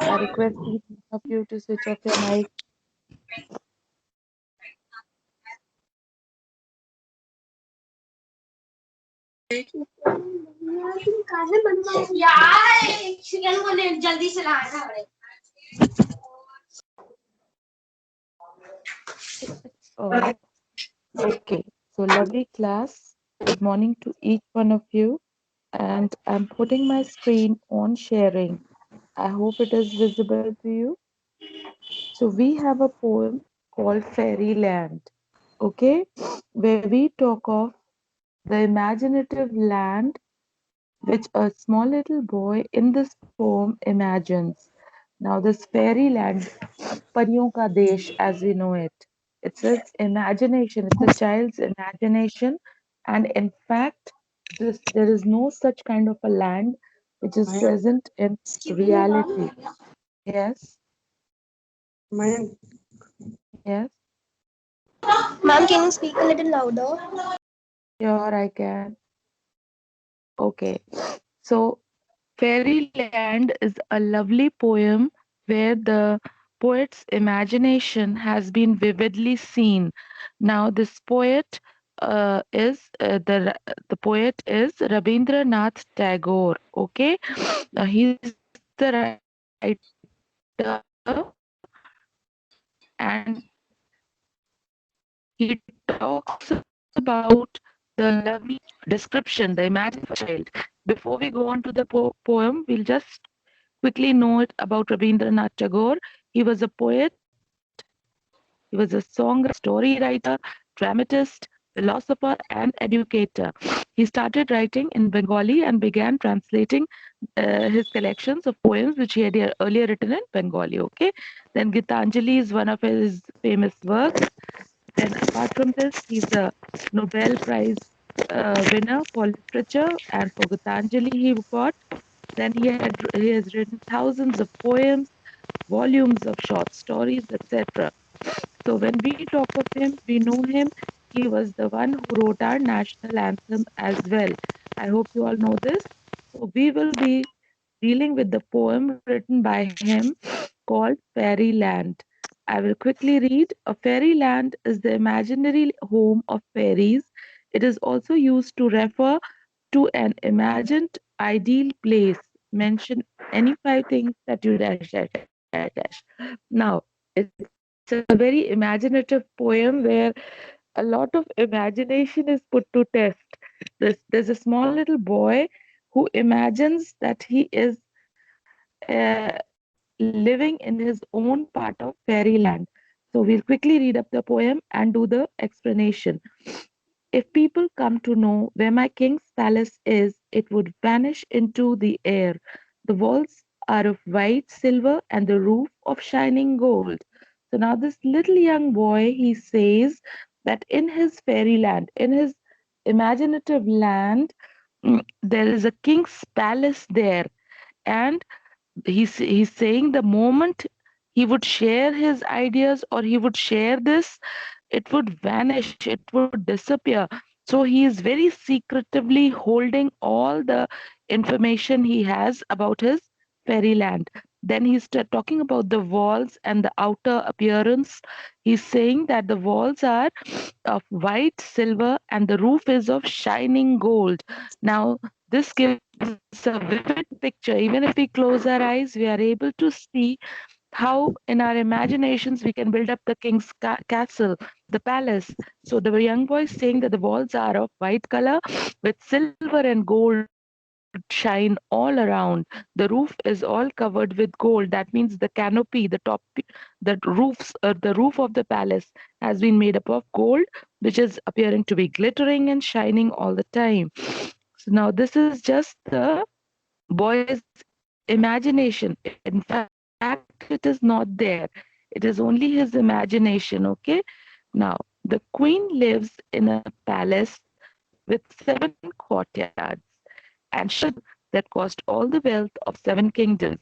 I request each one of you to switch off your mic. Oh, okay. So, lovely class. Good morning to each one of you. And I'm putting my screen on sharing. I hope it is visible to you. So, we have a poem called Fairyland, okay, where we talk of the imaginative land which a small little boy in this poem imagines. Now, this fairyland, Pariyon ka desh as we know it, it's its imagination, it's a child's imagination, and in fact, there is no such kind of a land which is present in reality. Yes, yes, Ma'am, can you speak a little louder? sure, I can. Okay, so Fairyland is a lovely poem where the poet's imagination has been vividly seen. Now, this poet the poet is Rabindranath Tagore. Okay, he's the writer, and he talks about the lovely description, the imagination of a child. Before we go on to the poem, we'll just quickly know it about Rabindranath Tagore. He was a poet, he was a songwriter, story writer, dramatist, philosopher, and educator. He started writing in Bengali and began translating his collections of poems which he had earlier written in Bengali. Okay, then Gitanjali is one of his famous works. Then, apart from this, he's a Nobel Prize winner for literature, and for Gitanjali he got. Then he has written thousands of poems, volumes of short stories, etc. So when we talk of him, we know him. He was the one who wrote our national anthem as well. I hope you all know this. So we will be dealing with the poem written by him called Fairyland. I will quickly read. A fairyland is the imaginary home of fairies. It is also used to refer to an imagined ideal place. Mention any five things that you dash dash dash dash. Now, it's a very imaginative poem where a lot of imagination is put to test. There's a small little boy who imagines that he is uh, living in his own part of fairyland. So we'll quickly read up the poem and do the explanation. If people come to know where my king's palace is, it would vanish into the air. The walls are of white silver and the roof of shining gold. So now this little young boy, he says that in his fairyland, in his imaginative land, there is a king's palace there. And he's saying the moment he would share his ideas or he would share this, it would vanish, it would disappear. So he is very secretively holding all the information he has about his fairyland. Then he's talking about the walls and the outer appearance. He's saying that the walls are of white silver and the roof is of shining gold. Now, this gives a vivid picture. Even if we close our eyes, we are able to see how in our imaginations we can build up the king's castle, the palace. So the young boy is saying that the walls are of white color with silver and gold shine all around. The roof is all covered with gold. That means the canopy, the roof of the palace has been made up of gold, which is appearing to be glittering and shining all the time. So now this is just the boy's imagination. In fact, it is not there. It is only his imagination, okay? Now, the queen lives in a palace with 7 courtyards, and she has a kingdom that cost all the wealth of 7 kingdoms.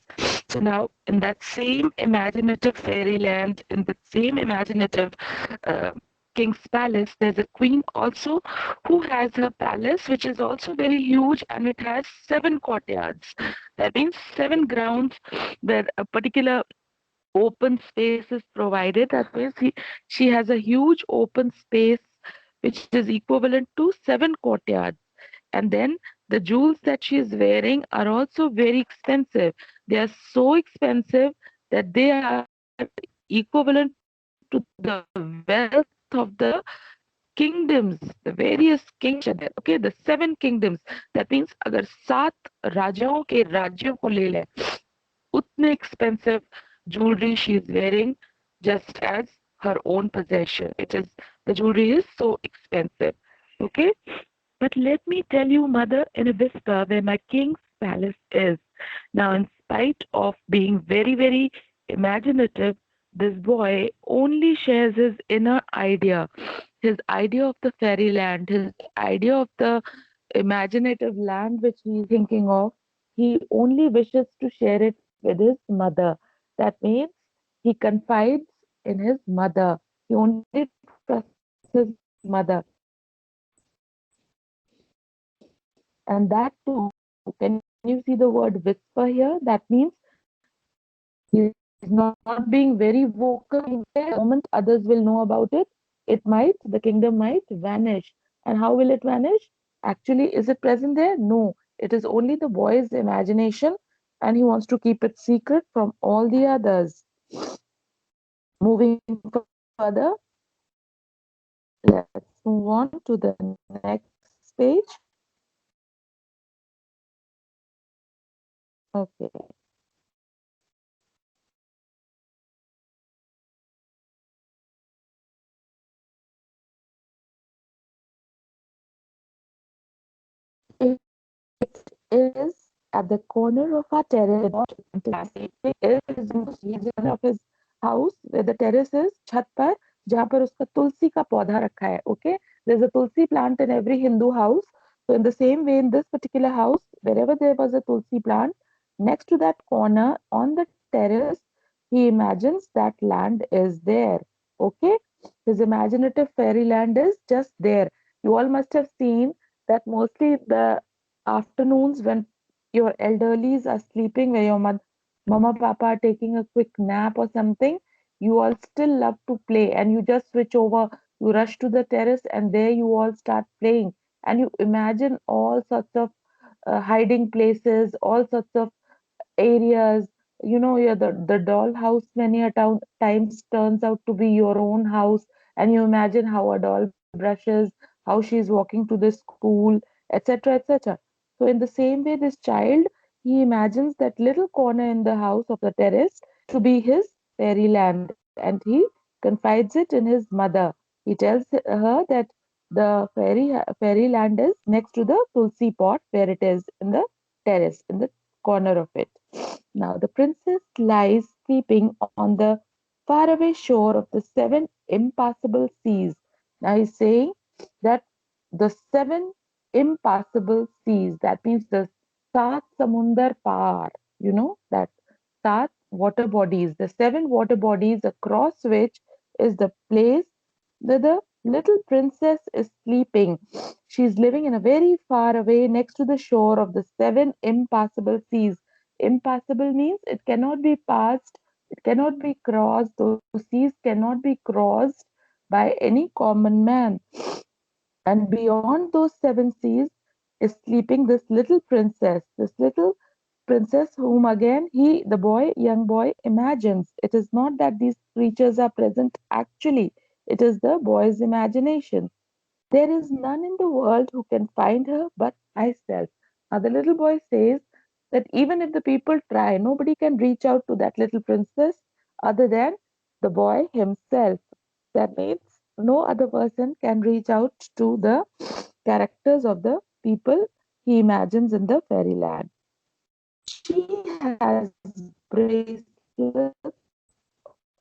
So now, in that same imaginative fairyland, in the same imaginative uh, king's palace, there's a queen also who has her palace, which is also very huge and it has 7 courtyards. That means 7 grounds where a particular open space is provided. That means she has a huge open space which is equivalent to 7 courtyards. And then the jewels that she is wearing are also very expensive. They are so expensive that they are equivalent to the wealth of the kingdoms, the various kingdoms which are there. Okay, the 7 kingdoms. That means अगर 7 राजाओं के राज्यों को ले लें, utne expensive jewelry she is wearing just as her own possession. It is the jewelry is so expensive. Okay, but let me tell you, mother, in a whisper, where my king's palace is. Now, in spite of being very, very imaginative, this boy only shares his inner idea, his idea of the fairyland, his idea of the imaginative land which he is thinking of. He only wishes to share it with his mother. That means he confides in his mother. He only trusts his mother. And that too, can you see the word whisper here? That means he's not being very vocal in saying it. The moment others will know about it, it might, the kingdom might vanish. And how will it vanish? Actually, is it present there? No. It is only the boy's imagination, and he wants to keep it secret from all the others. Moving further, let's move on to the next page. Okay. It is at the corner of our terrace. It is in the region of his house where the terrace is छत पर जहाँ पर उसका तुलसी का पौधा रखा है. Okay, there's a tulsi plant in every Hindu house. So in the same way, in this particular house, wherever there was a tulsi plant, next to that corner on the terrace, he imagines that land is there. Okay, his imaginative fairyland is just there. You all must have seen that mostly the afternoons when your elderlies are sleeping, where your mama, papa are taking a quick nap or something, you all still love to play and you just switch over, you rush to the terrace and there you all start playing and you imagine all sorts of hiding places, all sorts of areas. Yeah, the doll house many a times turns out to be your own house, and you imagine how a doll brushes, how she's walking to the school, etc., etc. So, in the same way, this child, he imagines that little corner in the house of the terrace to be his fairyland, and he confides it in his mother. He tells her that the fairyland is next to the tulsi pot where it is in the terrace, in the corner of it. Now, the princess lies sleeping on the faraway shore of the 7 impassable seas. Now, he's saying that the 7 impassable seas, that means the Saat Samundar Par, that Saat water bodies, the 7 water bodies across which is the place where the little princess is sleeping. She's living in a very far away next to the shore of the 7 impassable seas. Impassable means it cannot be passed, it cannot be crossed, those seas cannot be crossed by any common man. And beyond those 7 seas is sleeping this little princess whom again the boy, young boy, imagines. It is not that these creatures are present actually, it is the boy's imagination. There is none in the world who can find her but myself. Now, the little boy says that even if the people try, nobody can reach out to that little princess other than the boy himself. That means no other person can reach out to the characters of the people he imagines in the fairyland. She has bracelets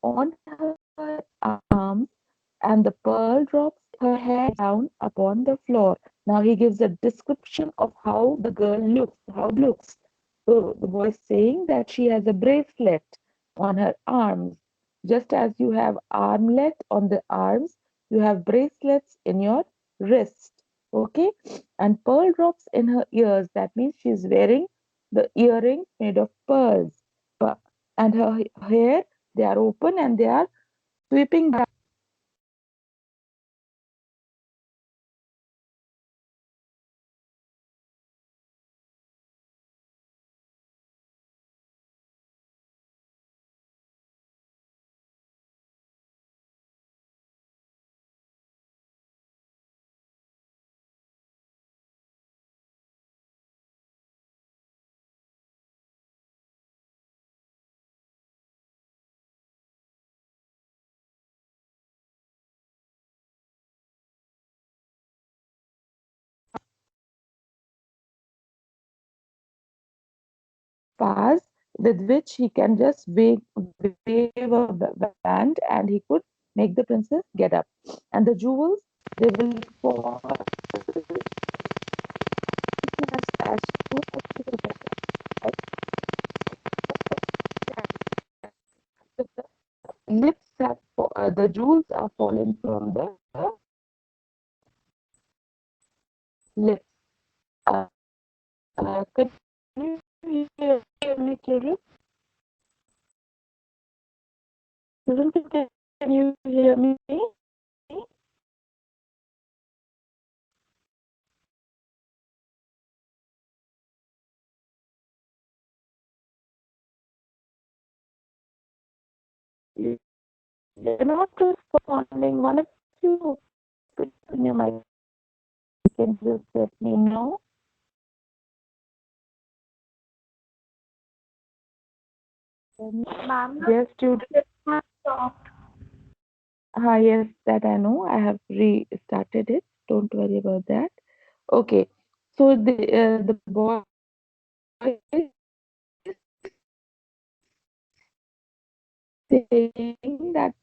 on her arms, and the pearl drops her head down upon the floor. Now he gives a description of how the girl looks, how looks. So the boy is saying that she has a bracelet on her arms, just as you have armlet on the arms. You have bracelets in your wrist. Okay, and pearl drops in her ears. That means she's wearing the earrings made of pearls. But and her hair, they are open and they are sweeping back. Pass with which he can just wave a wand and he could make the princess get up. And the jewels, they will fall as soon as she will get up. The lips have, the jewels are falling from the lips. Can you hear me, children? Children, can you hear me? You're not responding. One of you put on your mic can just let me know. Ma'am, Yes, student. Yes, that I know. I have restarted it. Don't worry about that. Okay. So the boy saying that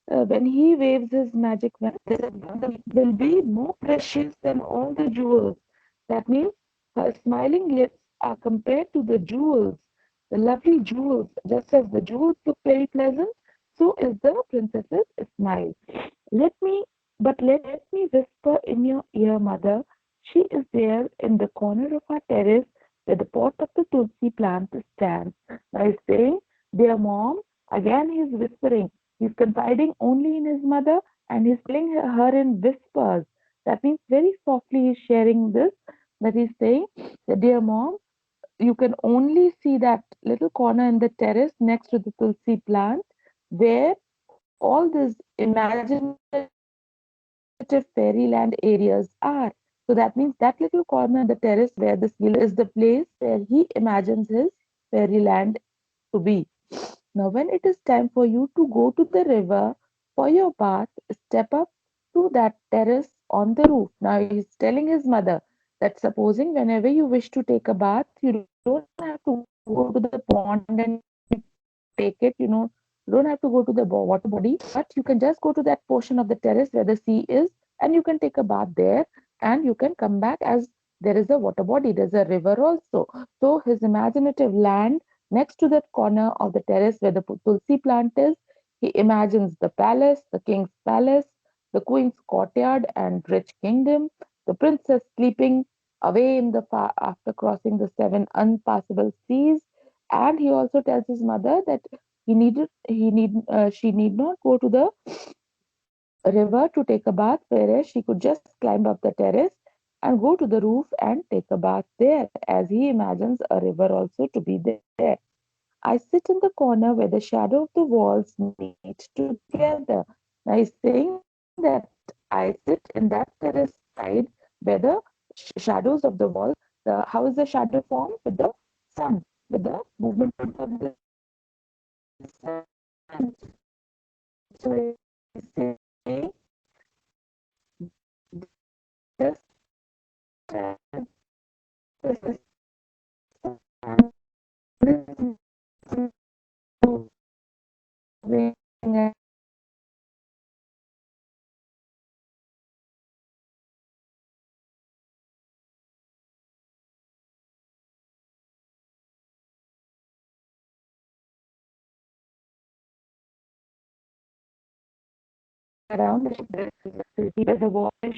when he waves his magic wand, the will be more precious than all the jewels. That means her smiling lips are compared to the jewels, the lovely jewels. Just as the jewels look very pleasant, so is the princess's smile. Let me, let me whisper in your ear, mother. She is there in the corner of our terrace where the pot of the tulsi plant stands. Now he's saying, dear mom, again he's whispering. He's confiding only in his mother and he's telling her in whispers. That means very softly he's sharing this, that he's saying, that, dear mom, you can only see that little corner in the terrace next to the tulsi plant where all these imaginative fairyland areas are. So that means that little corner in the terrace where the ceiling is the place where he imagines his fairyland to be. Now, when it is time for you to go to the river for your bath, step up to that terrace on the roof. Now, he's telling his mother that supposing whenever you wish to take a bath, you don't have to go to the pond and take it, you don't have to go to the water body, but you can just go to that portion of the terrace where the sea is and you can take a bath there and you can come back as there is a water body, there's a river also. So, his imaginative land next to that corner of the terrace where the tulsi plant is, he imagines the palace, the king's palace, the queen's courtyard and rich kingdom, the princess sleeping away in the far after crossing the seven unpassable seas. And he also tells his mother that she need not go to the river to take a bath, whereas she could just climb up the terrace and go to the roof and take a bath there, as he imagines a river also to be there. I sit in the corner where the shadow of the walls meet together. Now he's saying that I sit in that terrace side where the shadows of the walls, how is the shadow formed? With the sun, with the movement of the sun. So he's saying just as moving around the city where the water is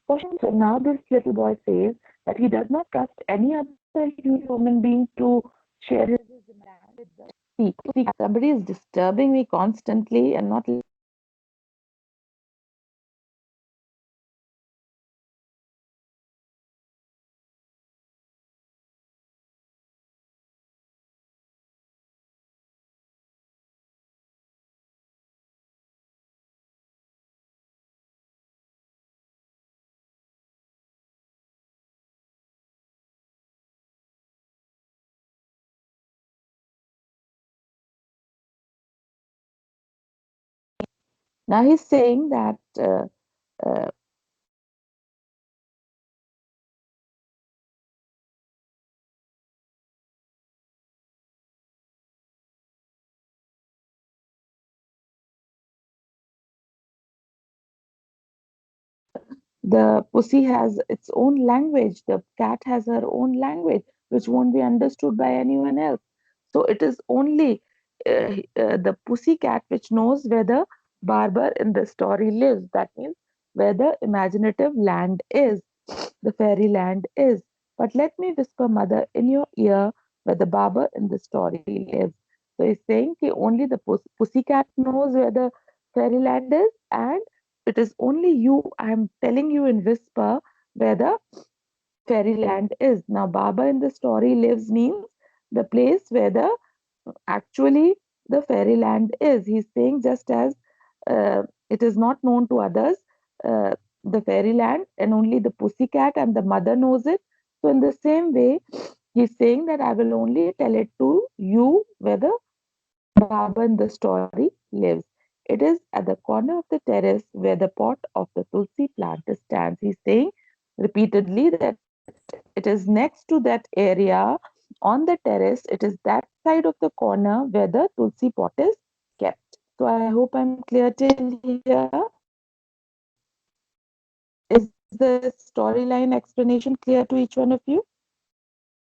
ocean. So now this little boy says that he does not trust any other human being to share his land with the sea. See, somebody is disturbing me constantly and not letting me finish my story. So I hope I'm clear till here. Now he's saying that uh, the pussy has its own language, the cat has her own language, which won't be understood by anyone else. So it is only the pussy cat which knows where the barber in the story lives. That means where the imaginative land is, the fairy land is. But let me whisper, mother, in your ear where the barber in the story lives. So he's saying that only the pussy cat knows where the fairyland is, and it is only you, I'm telling you in whisper, where the fairyland is. Now, Baba in the story lives means the place where the actually the fairyland is. He's saying just as it is not known to others, uh, the fairyland, and only the pussycat and the mother knows it. So, in the same way, he's saying that I will only tell it to you where the Baba in the story lives. It is at the corner of the terrace where the pot of the tulsi plant stands. He's saying repeatedly that it is next to that area on the terrace. It is that side of the corner where the tulsi pot is kept. So I hope I'm clear till here. Is the storyline explanation clear to each one of you?